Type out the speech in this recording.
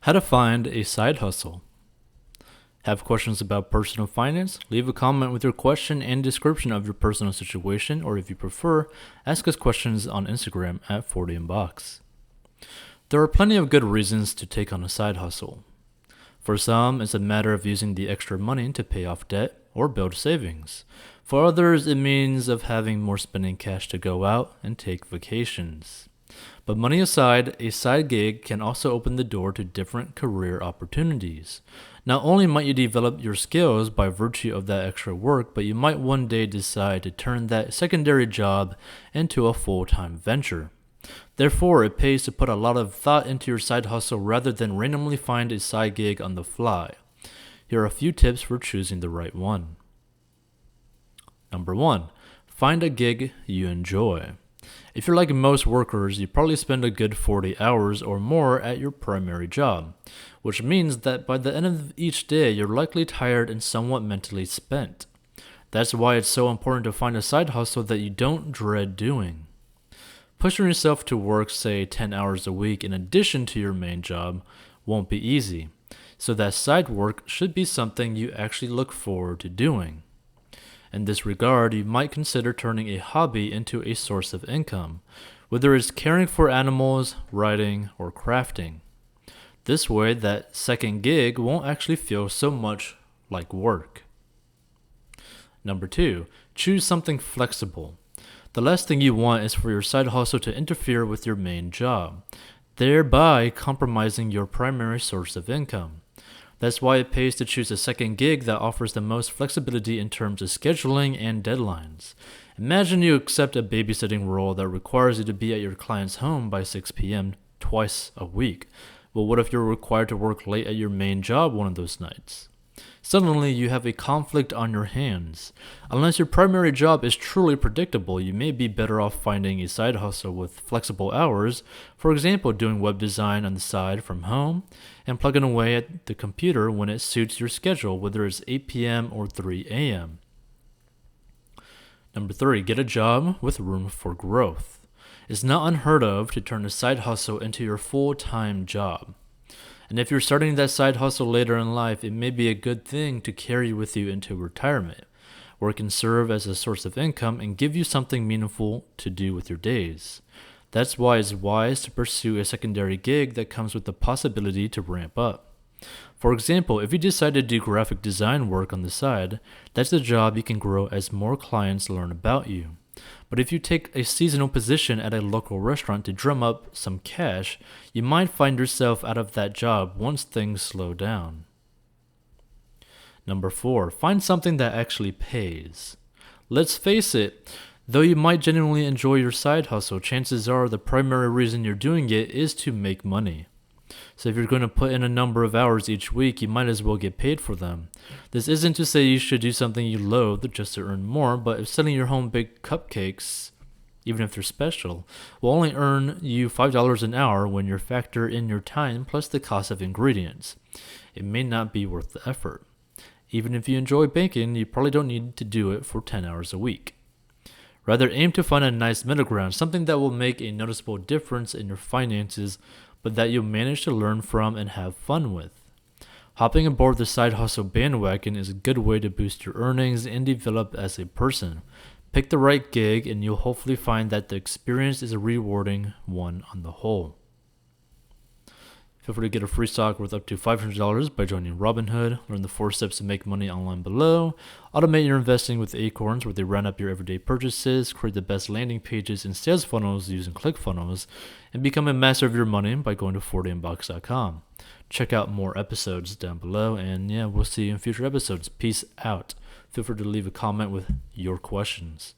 How to find a side hustle. Have questions about personal finance? Leave a comment with your question and description of your personal situation, or if you prefer, ask us questions on Instagram at 40inbox. There are plenty of good reasons to take on a side hustle. For some, it's a matter of using the extra money to pay off debt or build savings. For others, it means of having more spending cash to go out and take vacations. But money aside, a side gig can also open the door to different career opportunities. Not only might you develop your skills by virtue of that extra work, but you might one day decide to turn that secondary job into a full-time venture. Therefore, it pays to put a lot of thought into your side hustle rather than randomly find a side gig on the fly. Here are a few tips for choosing the right one. Number 1. Find a gig you enjoy. If you're like most workers, you probably spend a good 40 hours or more at your primary job, which means that by the end of each day, you're likely tired and somewhat mentally spent. That's why it's so important to find a side hustle that you don't dread doing. Pushing yourself to work, say 10 hours a week in addition to your main job, won't be easy, so that side work should be something you actually look forward to doing. In this regard, you might consider turning a hobby into a source of income, whether it's caring for animals, writing, or crafting. This way, that second gig won't actually feel so much like work. Number 2, choose something flexible. The last thing you want is for your side hustle to interfere with your main job, thereby compromising your primary source of income. That's why it pays to choose a second gig that offers the most flexibility in terms of scheduling and deadlines. Imagine you accept a babysitting role that requires you to be at your client's home by 6 p.m. twice a week. Well, what if you're required to work late at your main job one of those nights? Suddenly, you have a conflict on your hands. Unless your primary job is truly predictable, you may be better off finding a side hustle with flexible hours, for example, doing web design on the side from home, and plugging away at the computer when it suits your schedule, whether it's 8 p.m. or 3 a.m. Number 3, get a job with room for growth. It's not unheard of to turn a side hustle into your full-time job. And if you're starting that side hustle later in life, it may be a good thing to carry with you into retirement, where it can serve as a source of income and give you something meaningful to do with your days. That's why it's wise to pursue a secondary gig that comes with the possibility to ramp up. For example, if you decide to do graphic design work on the side, that's a job you can grow as more clients learn about you. But if you take a seasonal position at a local restaurant to drum up some cash, you might find yourself out of that job once things slow down. Number 4, find something that actually pays. Let's face it, though you might genuinely enjoy your side hustle, chances are the primary reason you're doing it is to make money. So if you're going to put in a number of hours each week, you might as well get paid for them. This isn't to say you should do something you loathe just to earn more, but if selling your home baked cupcakes, even if they're special, will only earn you $5 an hour when you factor in your time plus the cost of ingredients, it may not be worth the effort. Even if you enjoy baking, you probably don't need to do it for 10 hours a week. Rather, aim to find a nice middle ground, something that will make a noticeable difference in your finances, but that you'll manage to learn from and have fun with. Hopping aboard the side hustle bandwagon is a good way to boost your earnings and develop as a person. Pick the right gig and you'll hopefully find that the experience is a rewarding one on the whole. Feel free to get a free stock worth up to $500 by joining Robinhood. Learn the 4 steps to make money online below. Automate your investing with Acorns, where they round up your everyday purchases, create the best landing pages and sales funnels using ClickFunnels, and become a master of your money by going to 40inbox.com. Check out more episodes down below, and we'll see you in future episodes. Peace out. Feel free to leave a comment with your questions.